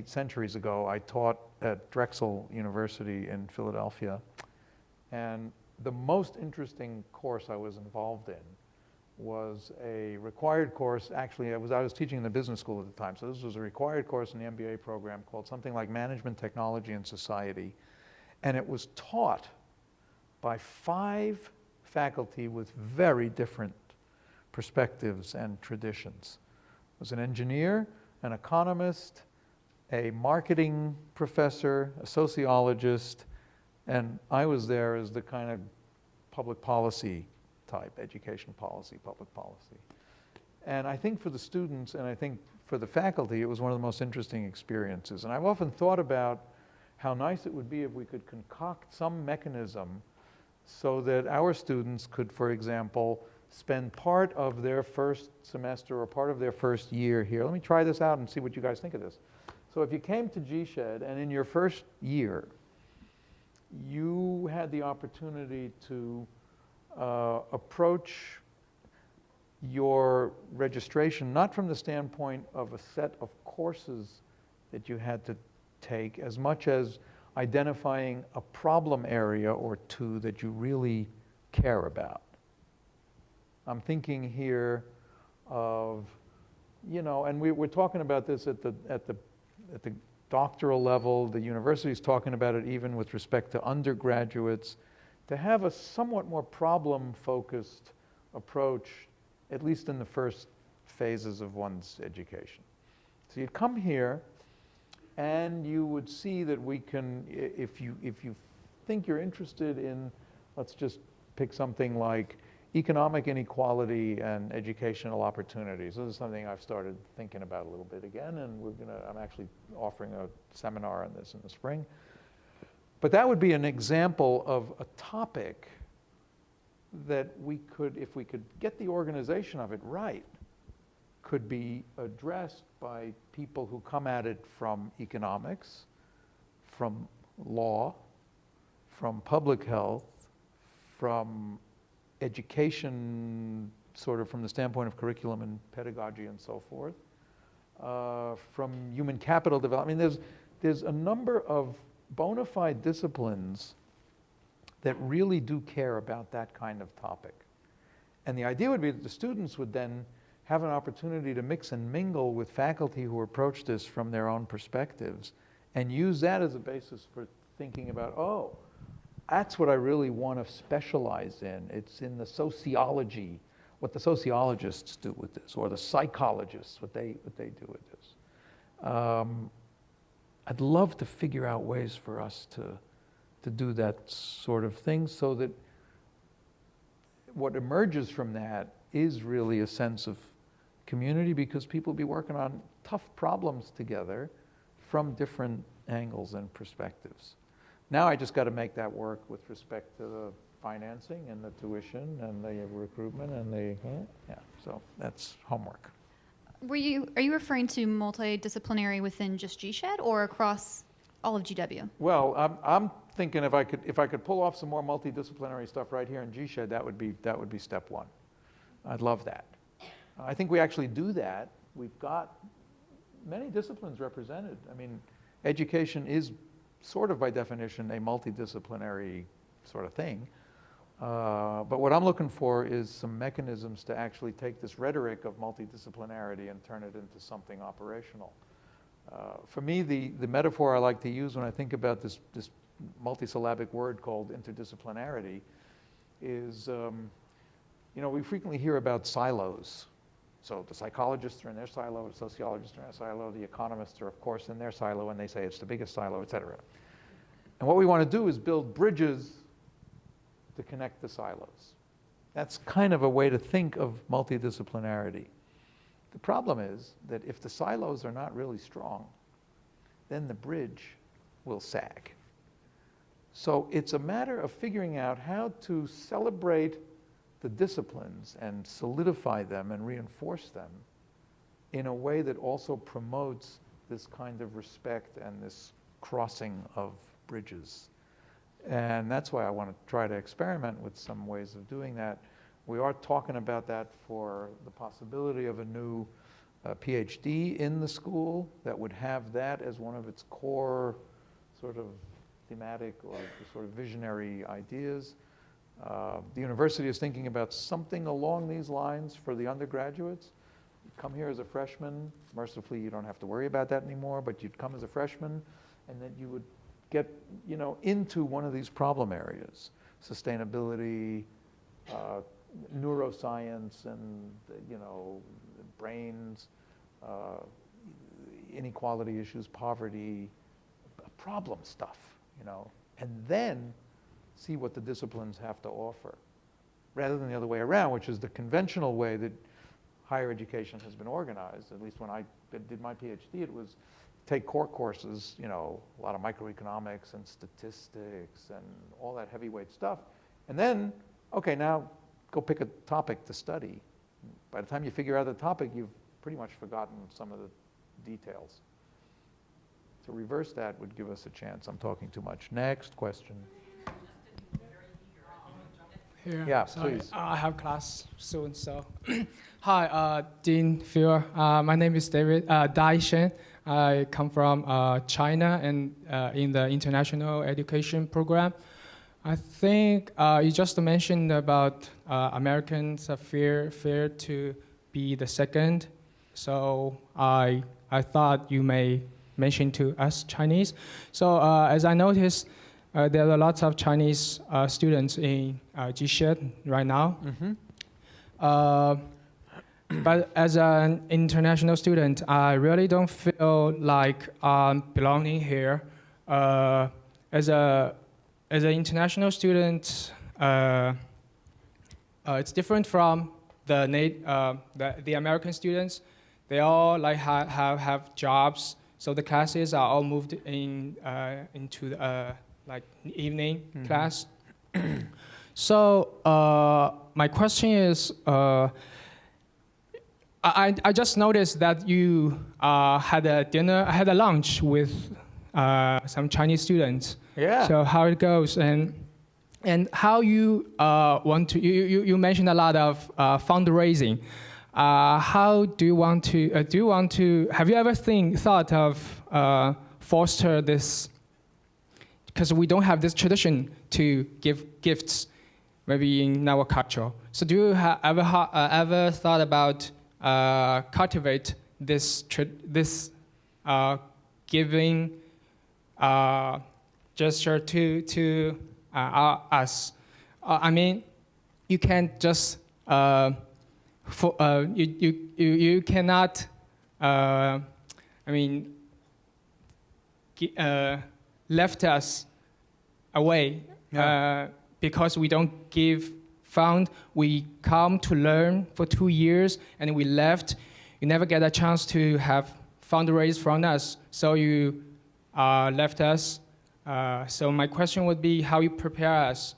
centuries ago, I taught at Drexel University in Philadelphia, and the most interesting course I was involved in was a required course. Actually, I was teaching in the business school at the time, so this was a required course in the MBA program called something like Management, Technology, and Society, and it was taught by 5 faculty with very different perspectives and traditions. It was an engineer, an economist, a marketing professor, a sociologist, and I was there as the kind of public policy type, education policy, public policy. And I think for the students, and I think for the faculty, it was one of the most interesting experiences. And I've often thought about how nice it would be if we could concoct some mechanism so that our students could, for example, spend part of their first semester or part of their first year here. Let me try this out and see what you guys think of this. So if you came to GSEHD and in your first year, you had the opportunity to approach your registration not from the standpoint of a set of courses that you had to take as much as identifying a problem area or two that you really care about. I'm thinking here of, you know, and we're talking about this at the doctoral level. The university's talking about it even with respect to undergraduates, to have a somewhat more problem-focused approach, at least in the first phases of one's education. So you'd come here, and you would see that we can, if you think you're interested in, let's just pick something like economic inequality and educational opportunities. This is something I've started thinking about a little bit again, and I'm actually offering a seminar on this in the spring. But that would be an example of a topic that we could, if we could get the organization of it right, could be addressed by people who come at it from economics, from law, from public health, from education, sort of from the standpoint of curriculum and pedagogy and so forth, from human capital development. I mean, there's a number of bona fide disciplines that really do care about that kind of topic. And the idea would be that the students would then have an opportunity to mix and mingle with faculty who approach this from their own perspectives and use that as a basis for thinking about, oh, that's what I really want to specialize in. It's in the sociology, what the sociologists do with this, or the psychologists, what they do with this. I'd love to figure out ways for us to do that sort of thing so that what emerges from that is really a sense of community, because people will be working on tough problems together from different angles and perspectives. Now I just got to make that work with respect to the financing and the tuition and the recruitment and the, yeah, so that's homework. Are you referring to multidisciplinary within just GSEHD or across all of GW? Well, I'm thinking if I could pull off some more multidisciplinary stuff right here in GSEHD, that would be step one. I'd love that. I think we actually do that. We've got many disciplines represented. I mean, education is sort of by definition a multidisciplinary sort of thing. But what I'm looking for is some mechanisms to actually take this rhetoric of multidisciplinarity and turn it into something operational. For me, the metaphor I like to use when I think about this multisyllabic word called interdisciplinarity is, you know, we frequently hear about silos. So the psychologists are in their silo, the sociologists are in their silo, the economists are, of course, in their silo, and they say it's the biggest silo, et cetera. And what we want to do is build bridges to connect the silos. That's kind of a way to think of multidisciplinarity. The problem is that if the silos are not really strong, then the bridge will sag. So it's a matter of figuring out how to celebrate the disciplines and solidify them and reinforce them in a way that also promotes this kind of respect and this crossing of bridges. And that's why I want to try to experiment with some ways of doing that. We are talking about that for the possibility of a new PhD in the school that would have that as one of its core sort of thematic or sort of visionary ideas. The university is thinking about something along these lines for the undergraduates. You come here as a freshman. Mercifully, you don't have to worry about that anymore, but you'd come as a freshman, and then you would get, you know, into one of these problem areas: sustainability, neuroscience, and, you know, brains, inequality issues, poverty, problem stuff, you know, and then see what the disciplines have to offer, rather than the other way around, which is the conventional way that higher education has been organized. At least when I did my PhD, it was take core courses, you know, a lot of microeconomics and statistics and all that heavyweight stuff, and then, okay, now go pick a topic to study. By the time you figure out the topic, you've pretty much forgotten some of the details. To reverse that would give us a chance. I'm talking too much. Next question. Here. Yeah, Sorry. please. I have class soon, so. Hi, Dean Feuer. My name is David Dai Shen. I come from China and in the international education program. I think you just mentioned about Americans are fear to be the second. So I thought you may mention to us Chinese. So as I noticed, there are lots of Chinese students in GSEHD right now. But as an international student, I really don't feel like belonging here. As an international student, it's different from the American students. They all like have jobs, so the classes are all moved into like evening class. So my question is, I just noticed that you had a lunch with some Chinese students. Yeah. So how it goes and how you want to, you mentioned a lot of fundraising. How do you want to, have you ever thought of foster this, because we don't have this tradition to give gifts, maybe in our culture. So do you ever thought about cultivate this giving gesture to us? I mean, you can't just you cannot. I mean, left us away because we don't give fund. We come to learn for 2 years and we left. You never get a chance to have fundraise from us, so you left us. So my question would be how you prepare us.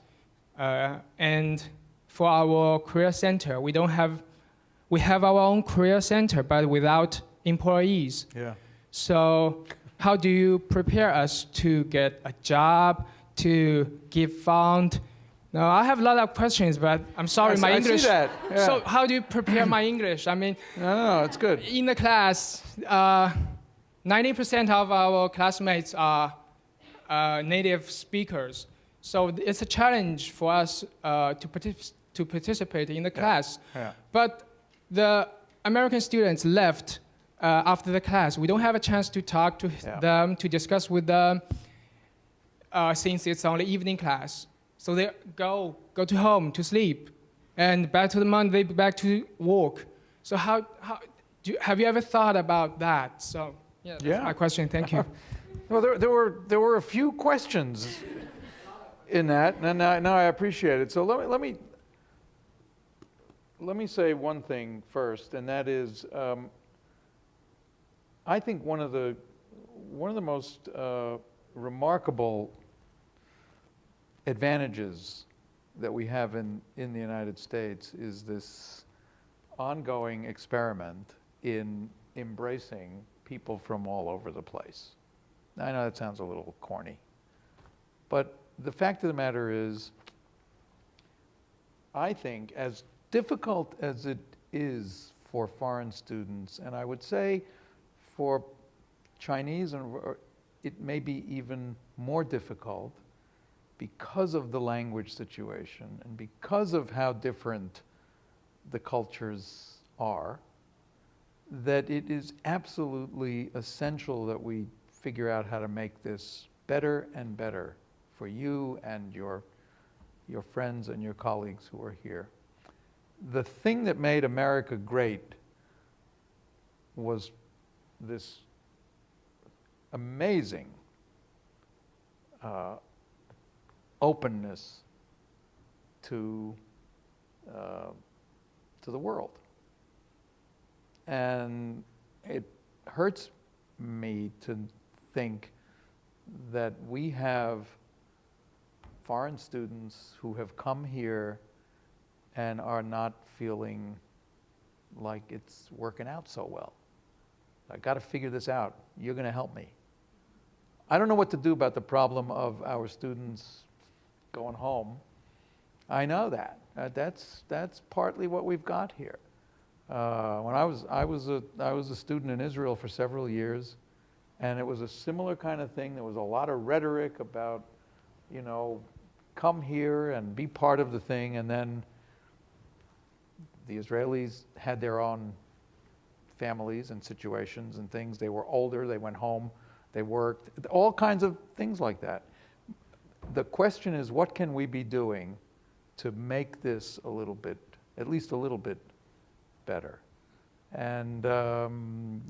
And for our career center, we have our own career center, but without employees. Yeah. So how do you prepare us to get a job, to give fund? Now, I have a lot of questions, but I'm sorry, my English. I see that. Yeah. So how do you prepare my English? I mean, No, it's good. in the class, 90% of our classmates are native speakers. So it's a challenge for us to participate in the class. Yeah. But the American students left after the class. We don't have a chance to talk to them, to discuss with them, since it's only evening class. So they go to home to sleep, and back to the Monday, back to work. So have you ever thought about that? So that's my question. Thank you. Well, there were a few questions in that, and now I appreciate it. So let me say one thing first, and that is, I think one of the most remarkable advantages that we have in the United States is this ongoing experiment in embracing people from all over the place. I know that sounds a little corny, but the fact of the matter is, I think as difficult as it is for foreign students, and I would say for Chinese, it may be even more difficult because of the language situation and because of how different the cultures are, that it is absolutely essential that we figure out how to make this better and better for you and your friends and your colleagues who are here. The thing that made America great was this amazing openness to the world. And it hurts me to think that we have foreign students who have come here and are not feeling like it's working out so well. I got to figure this out. You're going to help me. I don't know what to do about the problem of our students going home. I know that. That's partly what we've got here. When I was a student in Israel for several years, and it was a similar kind of thing. There was a lot of rhetoric about, you know, come here and be part of the thing, and then the Israelis had their own families and situations and things. They were older, they went home, they worked, all kinds of things like that. The question is, what can we be doing to make this a little bit, at least a little bit better? And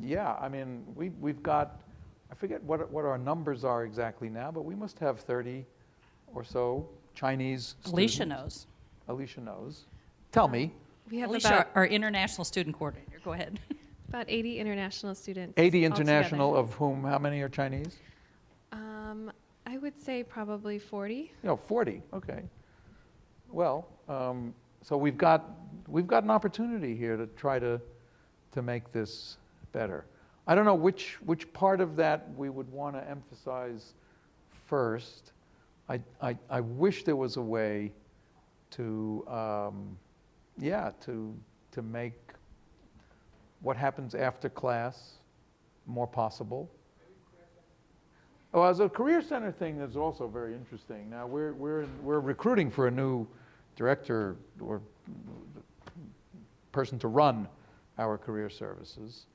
yeah, I mean, we've got, I forget what our numbers are exactly now, but we must have 30 or so Chinese students. Alicia knows. Alicia knows. Tell me. We have Alicia, about, our international student coordinator. Go ahead. about 80 international students. 80 international, altogether. of whom how many are Chinese? I would say probably 40. No, 40. Okay. Well, so we've got an opportunity here to try to make this better. I don't know which part of that we would want to emphasize first. I wish there was a way to to make what happens after class more possible. Oh, as a career center thing is also very interesting. Now we're recruiting for a new director or person to run our career services.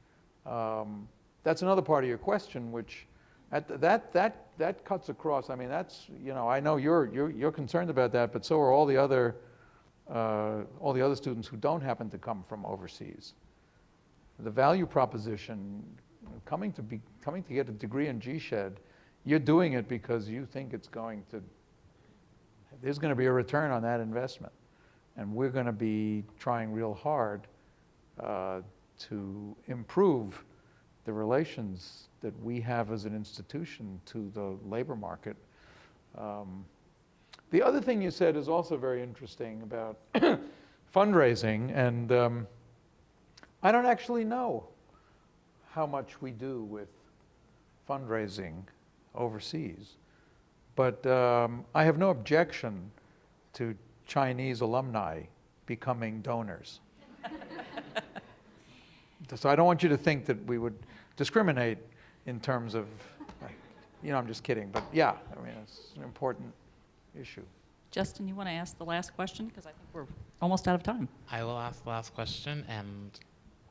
That's another part of your question, which that cuts across. I mean, that's, you know, I know you're concerned about that, but so are all the other students who don't happen to come from overseas. The value proposition, coming to get a degree in GSEHD, you're doing it because you think there's going to be a return on that investment. And we're going to be trying real hard to improve the relations that we have as an institution to the labor market. The other thing you said is also very interesting about fundraising, and I don't actually know how much we do with fundraising overseas, but I have no objection to Chinese alumni becoming donors. So I don't want you to think that we would discriminate in terms of, you know, I'm just kidding, but yeah, I mean, it's an important issue. Justin, you want to ask the last question? Because I think we're almost out of time. I will ask the last question, and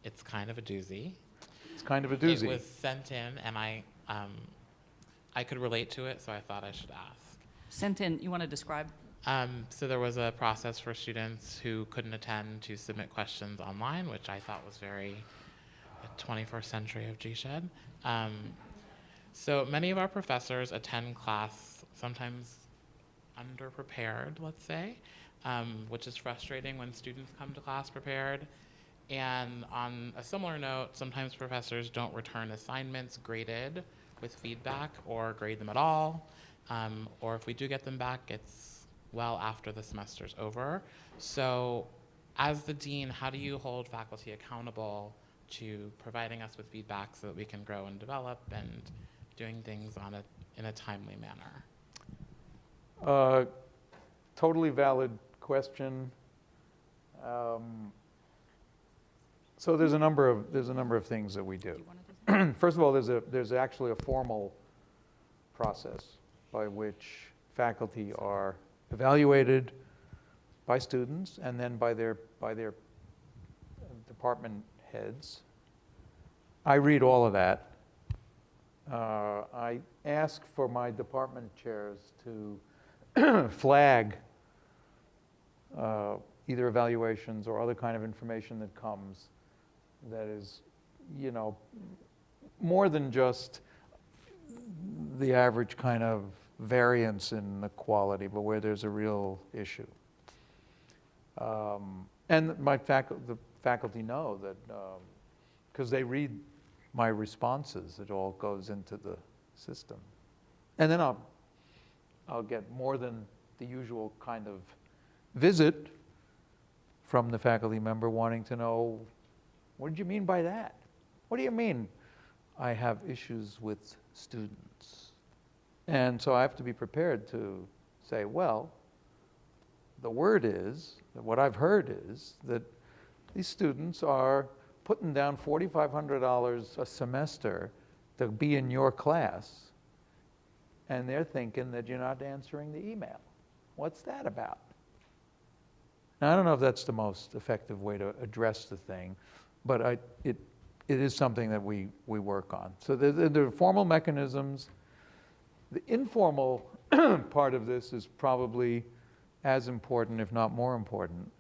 it's kind of a doozy. It's kind of a doozy. It was sent in, and I could relate to it, so I thought I should ask. Sent in, you want to describe? So there was a process for students who couldn't attend to submit questions online, which I thought was very 21st century of GSEHD. So many of our professors attend class sometimes underprepared, let's say, which is frustrating when students come to class prepared. And on a similar note, sometimes professors don't return assignments graded with feedback or grade them at all. Or if we do get them back, it's well after the semester's over. So as the dean, how do you hold faculty accountable to providing us with feedback so that we can grow and develop and doing things in a timely manner? Totally valid question. So there's a number of things that we do. First of all, there's actually a formal process by which faculty are evaluated by students and then by their department heads. I read all of that. I ask for my department chairs to flag either evaluations or other kind of information that comes that is, you know, more than just, the average kind of variance in the quality, but where there's a real issue. And the faculty know that, because they read my responses, it all goes into the system. And then I'll get more than the usual kind of visit from the faculty member wanting to know, what did you mean by that? What do you mean I have issues with students? And so I have to be prepared to say, well, the word is, what I've heard is that these students are putting down $4,500 a semester to be in your class, and they're thinking that you're not answering the email. What's that about? Now, I don't know if that's the most effective way to address the thing, but it is something that we work on. So there are formal mechanisms. The informal part of this is probably as important, if not more important.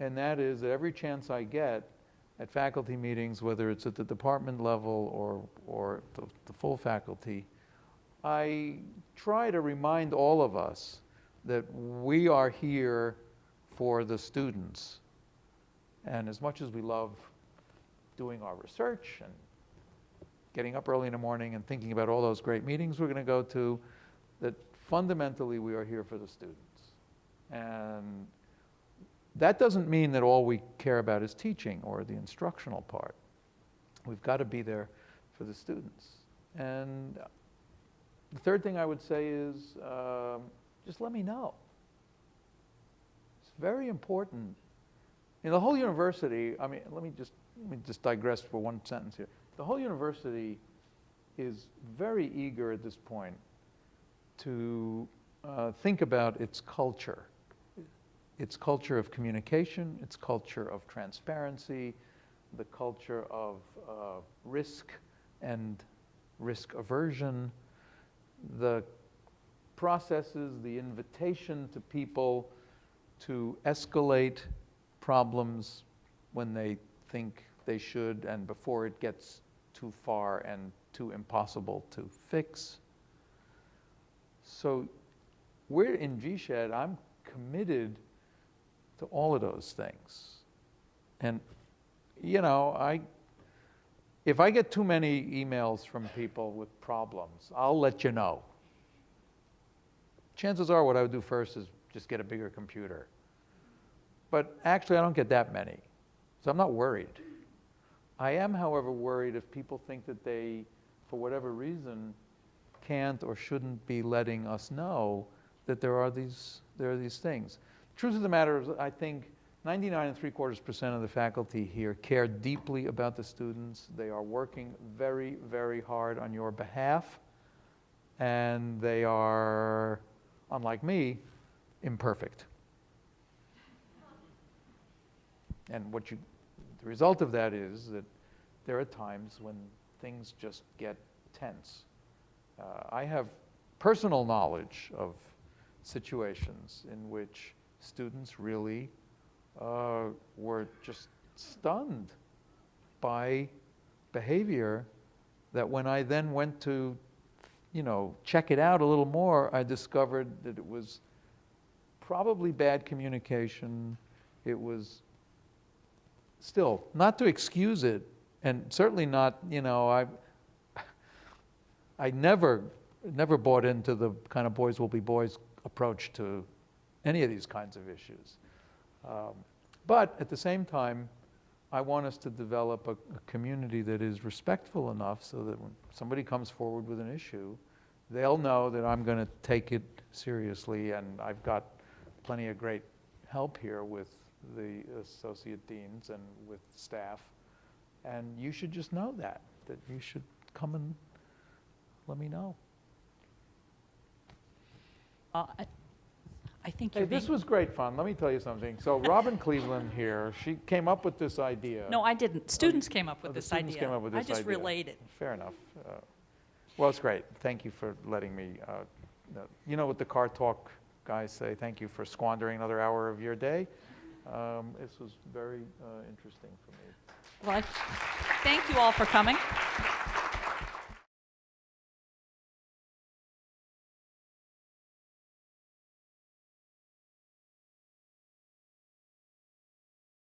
And that is that every chance I get at faculty meetings, whether it's at the department level or the full faculty, I try to remind all of us that we are here for the students. And as much as we love doing our research and getting up early in the morning and thinking about all those great meetings we're going to go to, that fundamentally we are here for the students. And that doesn't mean that all we care about is teaching or the instructional part. We've got to be there for the students. And the third thing I would say is just let me know. It's very important. In the whole university, I mean, let me just digress for one sentence here. The whole university is very eager at this point to think about its culture of communication, its culture of transparency, the culture of risk and risk aversion, the processes, the invitation to people to escalate problems when they think they should and before it gets too far and too impossible to fix. So we're in GSEHD, I'm committed to all of those things. And, you know, if I get too many emails from people with problems, I'll let you know. Chances are what I would do first is just get a bigger computer. But actually, I don't get that many, so I'm not worried. I am, however, worried if people think that they, for whatever reason, can't or shouldn't be letting us know that there are these things. Truth of the matter is, I think 99.75% of the faculty here care deeply about the students. They are working very, very hard on your behalf, and they are, unlike me, imperfect. And the result of that is that there are times when things just get tense. I have personal knowledge of situations in which students really were just stunned by behavior that when I then went to, check it out a little more, I discovered that it was probably bad communication. It was still, not to excuse it, and certainly not, I never bought into the kind of boys will be boys approach to any of these kinds of issues. But at the same time, I want us to develop a community that is respectful enough so that when somebody comes forward with an issue, they'll know that I'm going to take it seriously, and I've got plenty of great help here with the associate deans and with staff. And you should just know that you should come and let me know. I think Hey, you're being... this was great fun. Let me tell you something. So Robin Cleveland here, she came up with this idea. No, I didn't. Students came up with the this students idea. came up with this I just idea. relayed it. Fair enough. Well, it's great. Thank you for letting me. You know what the car talk guys say? Thank you for squandering another hour of your day. This was very interesting for me. Well, thank you all for coming.